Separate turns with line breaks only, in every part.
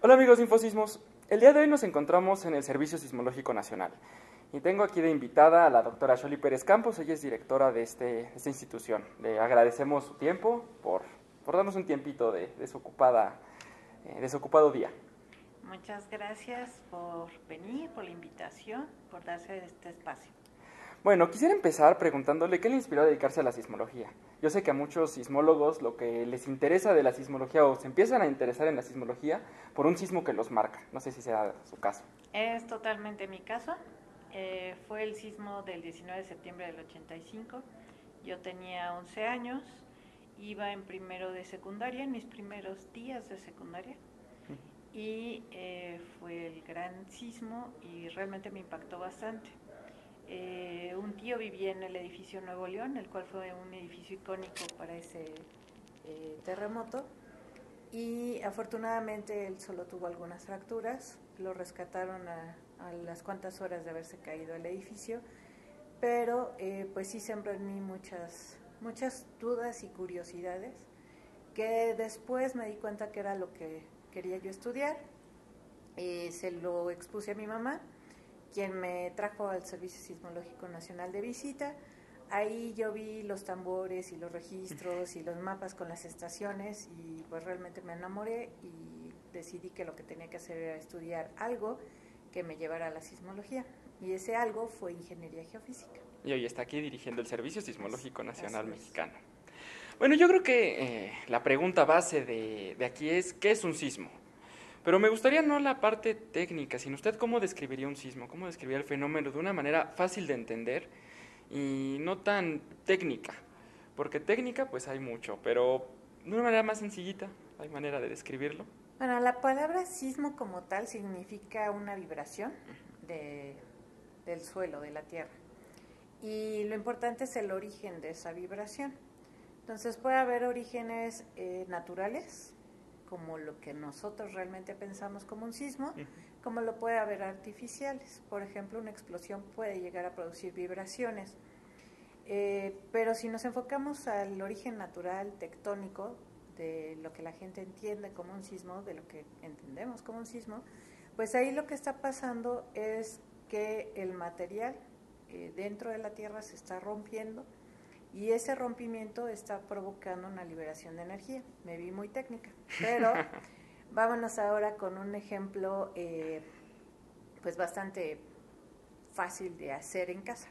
Hola amigos de Infosismos, el día de hoy nos encontramos en el Servicio Sismológico Nacional y tengo aquí de invitada a la doctora Xoli Pérez Campos. Ella es directora de esta institución. Le agradecemos su tiempo por darnos un tiempito de su ocupado día.
Muchas gracias por venir, por la invitación, por darse este espacio.
Bueno, quisiera empezar preguntándole qué le inspiró a dedicarse a la sismología. Yo sé que a muchos sismólogos lo que les interesa de la sismología o se empiezan a interesar en la sismología por un sismo que los marca. No sé si sea su caso.
Es totalmente mi caso. Fue el sismo del 19 de septiembre del 85. Yo tenía 11 años, iba en primero de secundaria, en mis primeros días de secundaria. Y fue el gran sismo y realmente me impactó bastante. Un tío vivía en el edificio Nuevo León, el cual fue un edificio icónico para ese terremoto, y afortunadamente él solo tuvo algunas fracturas. Lo rescataron a las cuantas horas de haberse caído el edificio, pero pues sí sembró en mí muchas dudas y curiosidades, que después me di cuenta que era lo que quería yo estudiar. Se lo expuse a mi mamá, quien me trajo al Servicio Sismológico Nacional de visita. Ahí yo vi los tambores y los registros y los mapas con las estaciones y pues realmente me enamoré y decidí que lo que tenía que hacer era estudiar algo que me llevara a la sismología, y ese algo fue ingeniería geofísica.
Y hoy está aquí dirigiendo el Servicio Sismológico Nacional Mexicano. Bueno, yo creo que la pregunta base de aquí es, ¿qué es un sismo? Pero me gustaría no la parte técnica, sino usted cómo describiría un sismo, cómo describiría el fenómeno de una manera fácil de entender y no tan técnica, porque técnica pues hay mucho, pero de una manera más sencillita, hay manera de describirlo.
Bueno, la palabra sismo como tal significa una vibración del suelo, de la tierra, y lo importante es el origen de esa vibración. Entonces puede haber orígenes naturales, como lo que nosotros realmente pensamos como un sismo, como lo puede haber artificiales. Por ejemplo, una explosión puede llegar a producir vibraciones. Pero si nos enfocamos al origen natural, tectónico, de lo que la gente entiende como un sismo, de lo que entendemos como un sismo, pues ahí lo que está pasando es que el material dentro de la Tierra se está rompiendo, y ese rompimiento está provocando una liberación de energía. Me vi muy técnica, pero vámonos ahora con un ejemplo pues bastante fácil de hacer en casa.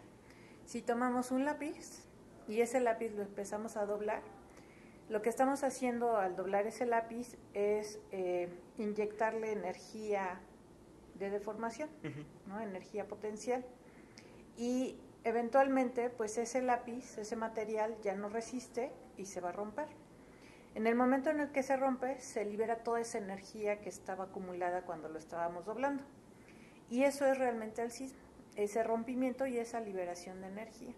Si tomamos un lápiz y ese lápiz lo empezamos a doblar, lo que estamos haciendo al doblar ese lápiz es inyectarle energía de deformación, ¿no? Energía potencial, y eventualmente pues ese lápiz, ese material ya no resiste y se va a romper. En el momento en el que se rompe, se libera toda esa energía que estaba acumulada cuando lo estábamos doblando, y eso es realmente el sismo, ese rompimiento y esa liberación de energía.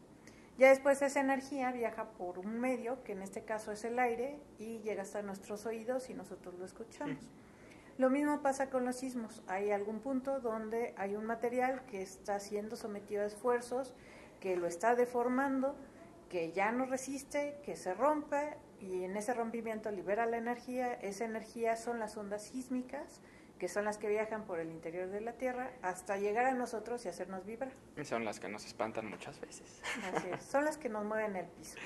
Ya después esa energía viaja por un medio, que en este caso es el aire, y llega hasta nuestros oídos y nosotros lo escuchamos. Lo mismo pasa con los sismos. Hay algún punto donde hay un material que está siendo sometido a esfuerzos, que lo está deformando, que ya no resiste, que se rompe, y en ese rompimiento libera la energía. Esa energía son las ondas sísmicas, que son las que viajan por el interior de la Tierra hasta llegar a nosotros y hacernos vibrar.
Y son las que nos espantan muchas veces.
Así es, son las que nos mueven el piso.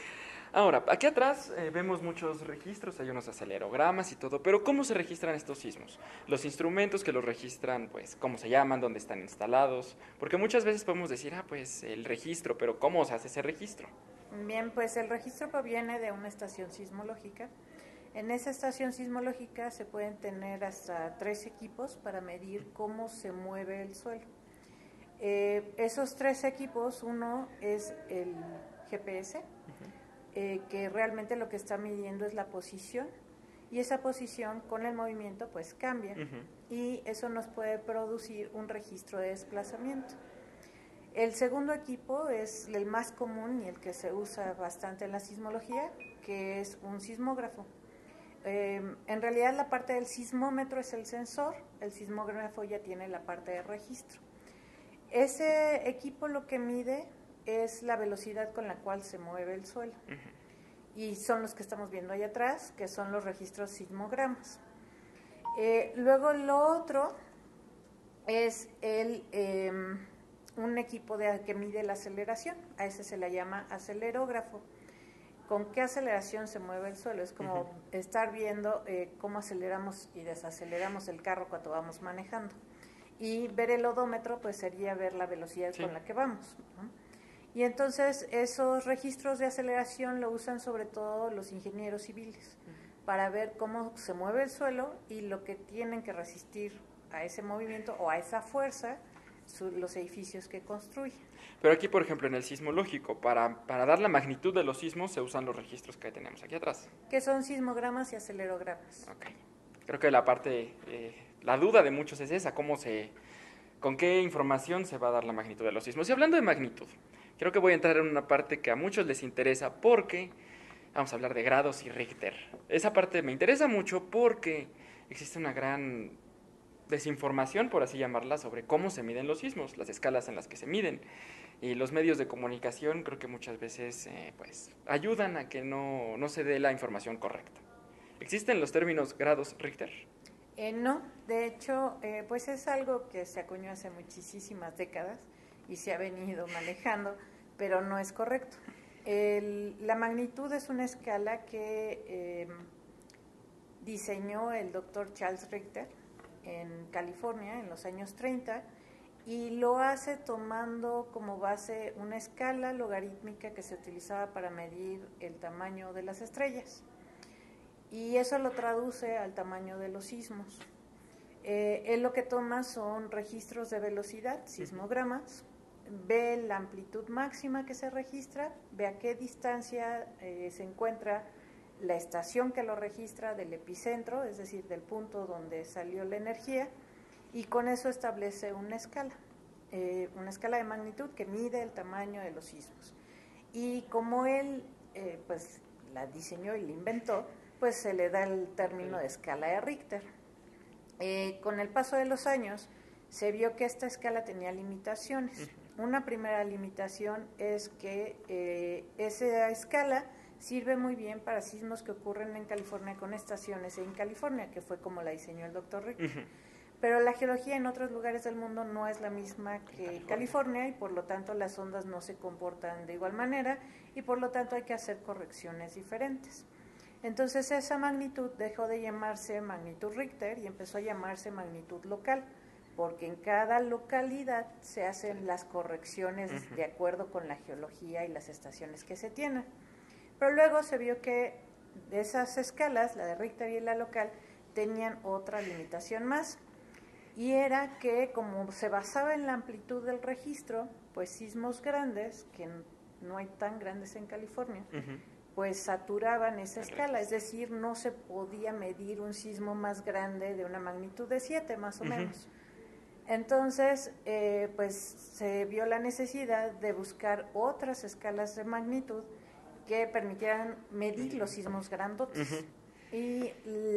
Ahora, aquí atrás vemos muchos registros, hay unos acelerogramas y todo, pero ¿cómo se registran estos sismos? Los instrumentos que los registran, pues, ¿cómo se llaman? ¿Dónde están instalados? Porque muchas veces podemos decir, pues, el registro, pero ¿cómo se hace ese registro?
Bien, pues el registro proviene de una estación sismológica. En esa estación sismológica se pueden tener hasta 3 equipos para medir cómo se mueve el suelo. Esos 3 equipos, uno es el GPS, que realmente lo que está midiendo es la posición, y esa posición con el movimiento pues cambia, y eso nos puede producir un registro de desplazamiento. El segundo equipo es el más común y el que se usa bastante en la sismología, que es un sismógrafo. En realidad la parte del sismómetro es el sensor, el sismógrafo ya tiene la parte de registro. Ese equipo lo que mide es la velocidad con la cual se mueve el suelo, y son los que estamos viendo ahí atrás, que son los registros sismogramas. Luego lo otro es un equipo que mide la aceleración, a ese se le llama acelerógrafo. ¿Con qué aceleración se mueve el suelo? Es como estar viendo cómo aceleramos y desaceleramos el carro cuando vamos manejando. Y ver el odómetro pues sería ver la velocidad con la que vamos, ¿no? Y entonces esos registros de aceleración lo usan sobre todo los ingenieros civiles para ver cómo se mueve el suelo y lo que tienen que resistir a ese movimiento o a esa fuerza los edificios que construyen.
Pero aquí, por ejemplo, en el sismológico, para dar la magnitud de los sismos se usan los registros que tenemos aquí atrás.
Que son sismogramas y acelerogramas.
Ok. Creo que la parte, la duda de muchos es esa, con qué información se va a dar la magnitud de los sismos. Y hablando de magnitud, creo que voy a entrar en una parte que a muchos les interesa porque vamos a hablar de grados y Richter. Esa parte me interesa mucho porque existe una gran desinformación, por así llamarla, sobre cómo se miden los sismos, las escalas en las que se miden. Y los medios de comunicación creo que muchas veces pues ayudan a que no se dé la información correcta. ¿Existen los términos grados Richter?
No, de hecho, pues es algo que se acuñó hace muchísimas décadas y se ha venido manejando, pero no es correcto. La magnitud es una escala que diseñó el doctor Charles Richter en California en los años 30 y lo hace tomando como base una escala logarítmica que se utilizaba para medir el tamaño de las estrellas. Y eso lo traduce al tamaño de los sismos. Él lo que toma son registros de velocidad, sismogramas, ve la amplitud máxima que se registra, ve a qué distancia se encuentra la estación que lo registra del epicentro, es decir, del punto donde salió la energía, y con eso establece una escala de magnitud que mide el tamaño de los sismos. Y como él pues la diseñó y la inventó, pues se le da el término de escala de Richter. Con el paso de los años se vio que esta escala tenía limitaciones. Una primera limitación es que esa escala sirve muy bien para sismos que ocurren en California con estaciones en California, que fue como la diseñó el doctor Richter. Pero la geología en otros lugares del mundo no es la misma que California y por lo tanto las ondas no se comportan de igual manera y por lo tanto hay que hacer correcciones diferentes. Entonces esa magnitud dejó de llamarse magnitud Richter y empezó a llamarse magnitud local, porque en cada localidad se hacen las correcciones de acuerdo con la geología y las estaciones que se tienen. Pero luego se vio que de esas escalas, la de Richter y la local, tenían otra limitación más, y era que como se basaba en la amplitud del registro, pues sismos grandes, que no hay tan grandes en California, pues saturaban esa escala, es decir, no se podía medir un sismo más grande de una magnitud de 7 más o menos. Entonces, pues se vio la necesidad de buscar otras escalas de magnitud que permitieran medir los sismos grandotes. Y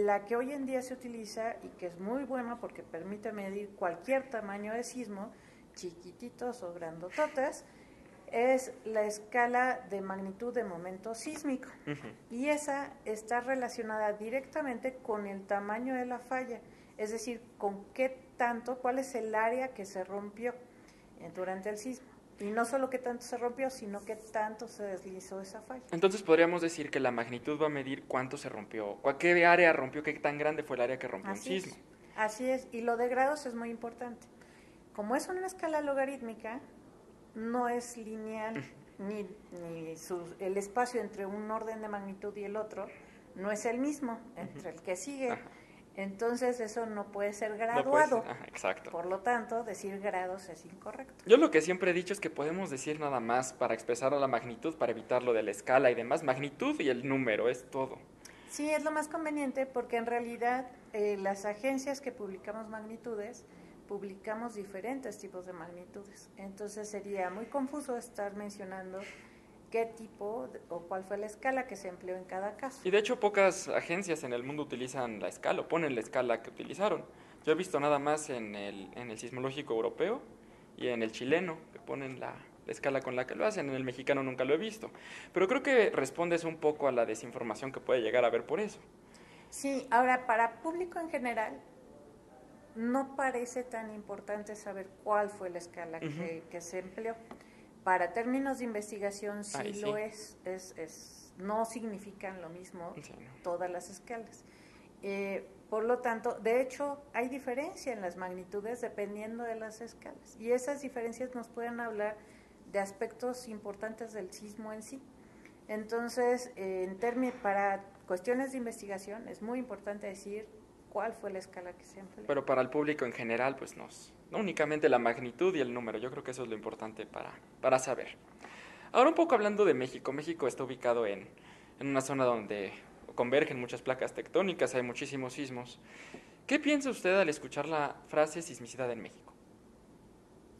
la que hoy en día se utiliza y que es muy buena porque permite medir cualquier tamaño de sismo, chiquititos o grandototes, es la escala de magnitud de momento sísmico. Y esa está relacionada directamente con el tamaño de la falla, es decir, con qué tanto, cuál es el área que se rompió durante el sismo. Y no solo qué tanto se rompió, sino qué tanto se deslizó esa falla.
Entonces podríamos decir que la magnitud va a medir cuánto se rompió, qué área rompió, qué tan grande fue el área que rompió un sismo.
Así es, y lo de grados es muy importante. Como es una escala logarítmica, no es lineal, ni el espacio entre un orden de magnitud y el otro no es el mismo entre el que sigue. Entonces eso no puede ser graduado.
No puede ser. Exacto.
Por lo tanto, decir grados es incorrecto.
Yo lo que siempre he dicho es que podemos decir nada más para expresar la magnitud, para evitar lo de la escala y demás. Magnitud y el número, es todo.
Sí, es lo más conveniente porque en realidad las agencias que publicamos magnitudes, publicamos diferentes tipos de magnitudes. Entonces sería muy confuso estar mencionando qué tipo o cuál fue la escala que se empleó en cada caso.
Y de hecho pocas agencias en el mundo utilizan la escala o ponen la escala que utilizaron. Yo he visto nada más en el sismológico europeo y en el chileno que ponen la escala con la que lo hacen. En el mexicano nunca lo he visto. Pero creo que respondes un poco a la desinformación que puede llegar a haber por eso.
Sí, ahora para público en general no parece tan importante saber cuál fue la escala que se empleó. Para términos de investigación sí
Sí.
lo no significan lo mismo
Sí, ¿no?
todas las escalas. Por lo tanto, de hecho, hay diferencia en las magnitudes dependiendo de las escalas. Y esas diferencias nos pueden hablar de aspectos importantes del sismo en sí. Entonces, para cuestiones de investigación, es muy importante decir cuál fue la escala que se empleó.
Pero para el público en general, pues no únicamente la magnitud y el número, yo creo que eso es lo importante para saber. Ahora un poco hablando de México. México está ubicado en una zona donde convergen muchas placas tectónicas, hay muchísimos sismos. ¿Qué piensa usted al escuchar la frase sismicidad en México?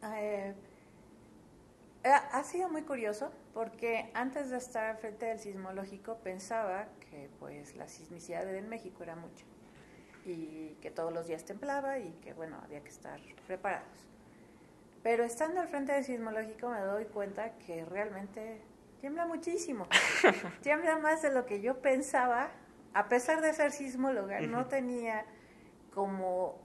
Eh, Ha sido muy curioso porque antes de estar frente del sismológico pensaba que pues la sismicidad en México era mucha y que todos los días temblaba y que bueno, había que estar preparados. Pero estando al frente del sismológico me doy cuenta que realmente tiembla muchísimo. Tiembla más de lo que yo pensaba, a pesar de ser sismóloga, no tenía como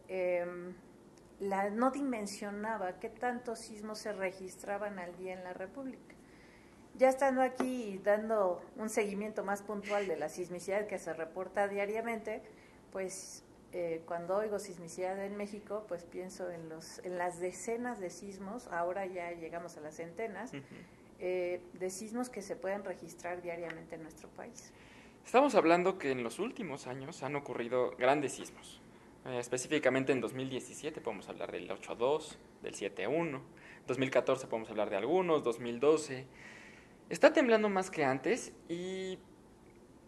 no dimensionaba qué tantos sismos se registraban al día en la República. Ya estando aquí y dando un seguimiento más puntual de la sismicidad que se reporta diariamente, pues cuando oigo sismicidad en México, pues pienso en las decenas de sismos, ahora ya llegamos a las centenas, de sismos que se pueden registrar diariamente en nuestro país.
Estamos hablando que en los últimos años han ocurrido grandes sismos. Específicamente en 2017 podemos hablar del 8.2, del 7.1, 2014 podemos hablar de algunos, 2012. Está temblando más que antes y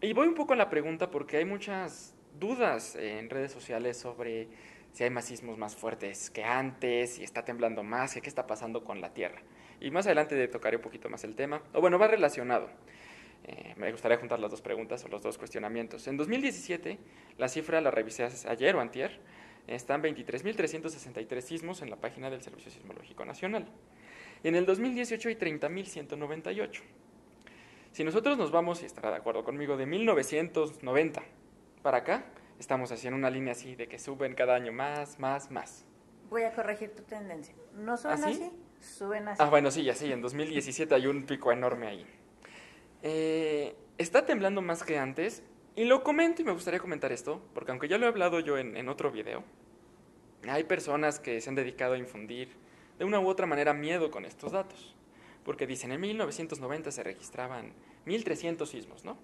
voy un poco a la pregunta porque hay muchas dudas en redes sociales sobre si hay más sismos más fuertes que antes, si está temblando más, qué está pasando con la Tierra. Y más adelante tocaré un poquito más el tema, o bueno, va relacionado. Me gustaría juntar las dos preguntas o los dos cuestionamientos. En 2017, la cifra la revisé ayer o antier, están 23.363 sismos en la página del Servicio Sismológico Nacional. Y en el 2018 hay 30.198. Si nosotros nos vamos, y estará de acuerdo conmigo, de 1990 para acá, estamos haciendo una línea así de que suben cada año más.
Voy a corregir tu tendencia. No suben
¿Así?
así, suben así.
Bueno, sí, así, en 2017 hay un pico enorme ahí. Está temblando más que antes, y lo comento y me gustaría comentar esto, porque aunque ya lo he hablado yo en otro video, hay personas que se han dedicado a infundir de una u otra manera miedo con estos datos. Porque dicen, en 1990 se registraban 1.300 sismos, ¿no?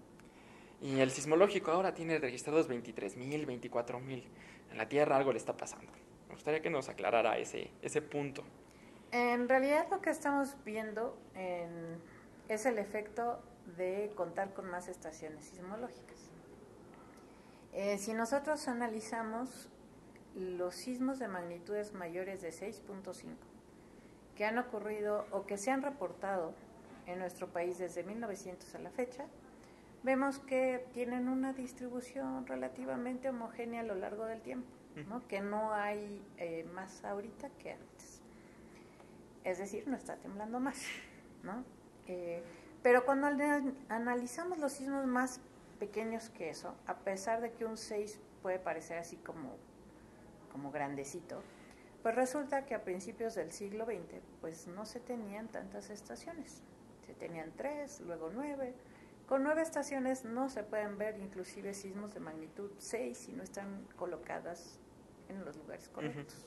Y el sismológico ahora tiene registrados 23.000, 24.000. En la Tierra algo le está pasando. Me gustaría que nos aclarara ese punto.
En realidad lo que estamos viendo es el efecto de contar con más estaciones sismológicas. Si nosotros analizamos los sismos de magnitudes mayores de 6.5 que han ocurrido o que se han reportado en nuestro país desde 1900 a la fecha, vemos que tienen una distribución relativamente homogénea a lo largo del tiempo, ¿no? Que no hay más ahorita que antes. Es decir, no está temblando más, ¿no? Pero cuando analizamos los sismos más pequeños que eso, a pesar de que un 6 puede parecer así como grandecito, pues resulta que a principios del siglo XX pues no se tenían tantas estaciones. Se tenían 3, luego 9. Con 9 estaciones no se pueden ver inclusive sismos de magnitud 6 si no están colocadas en los lugares correctos.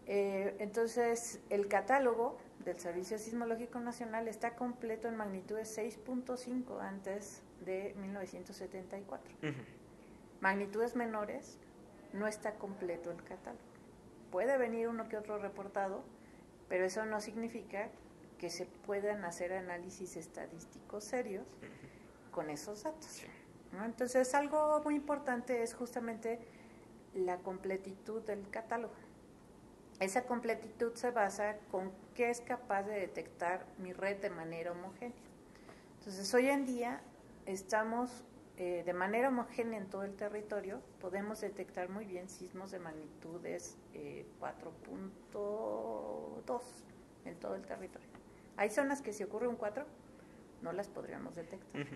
Entonces, el catálogo del Servicio Sismológico Nacional está completo en magnitudes 6.5 antes de 1974. Magnitudes menores no está completo el catálogo. Puede venir uno que otro reportado, pero eso no significa que se puedan hacer análisis estadísticos serios con esos datos, ¿no? Entonces, algo muy importante es justamente la completitud del catálogo. Esa completitud se basa con qué es capaz de detectar mi red de manera homogénea. Entonces, hoy en día estamos de manera homogénea en todo el territorio, podemos detectar muy bien sismos de magnitudes 4.2 en todo el territorio. Hay zonas que si ocurre un 4, no las podríamos detectar.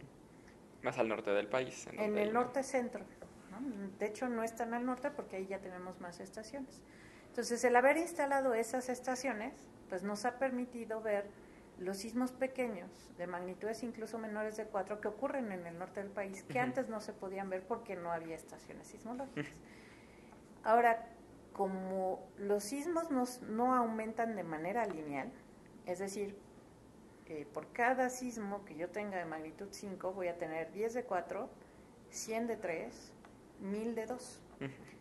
Más al norte del país.
En el norte centro, ¿no? De hecho, no es tan al norte porque ahí ya tenemos más estaciones. Entonces, el haber instalado esas estaciones, pues nos ha permitido ver los sismos pequeños, de magnitudes incluso menores de 4, que ocurren en el norte del país, que antes no se podían ver porque no había estaciones sismológicas. Ahora, como los sismos no aumentan de manera lineal, es decir, por cada sismo que yo tenga de magnitud 5 voy a tener 10 de 4, 100 de 3, 1000 de 2.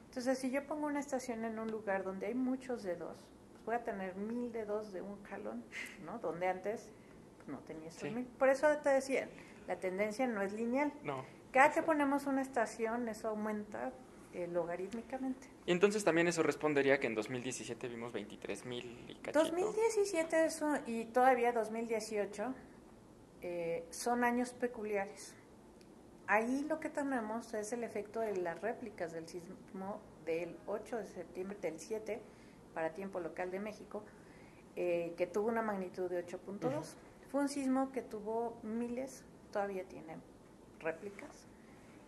Entonces, si yo pongo una estación en un lugar donde hay muchos de 2, pues voy a tener 1000 de 2 de un jalón, ¿no? Donde antes pues, no tenía estos 1000. Por eso te decía, la tendencia no es lineal.
No.
Cada que ponemos una estación, eso aumenta logarítmicamente.
Y entonces también eso respondería que en 2017 vimos 23,000 y cachito.
2017 y todavía 2018 son años peculiares. Ahí lo que tenemos es el efecto de las réplicas del sismo del 8 de septiembre del 7 para tiempo local de México, que tuvo una magnitud de 8.2. Fue un sismo que tuvo miles, todavía tiene réplicas,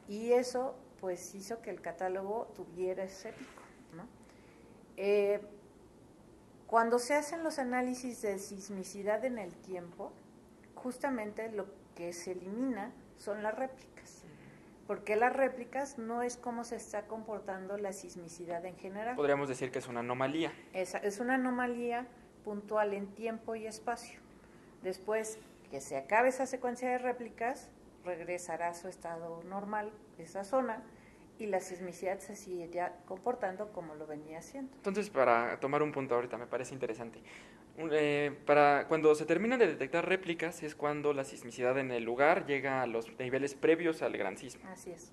y eso pues hizo que el catálogo tuviera ese pico, ¿no? Cuando se hacen los análisis de sismicidad en el tiempo, justamente lo que se elimina son las réplicas, porque las réplicas no es cómo se está comportando la sismicidad en general.
Podríamos decir que es una anomalía.
Es una anomalía puntual en tiempo y espacio. Después que se acabe esa secuencia de réplicas, regresará a su estado normal esa zona y la sismicidad se seguirá comportando como lo venía haciendo.
Entonces, para tomar un punto ahorita, me parece interesante. Para cuando se terminan de detectar réplicas es cuando la sismicidad en el lugar llega a los niveles previos al gran sismo.
Así es.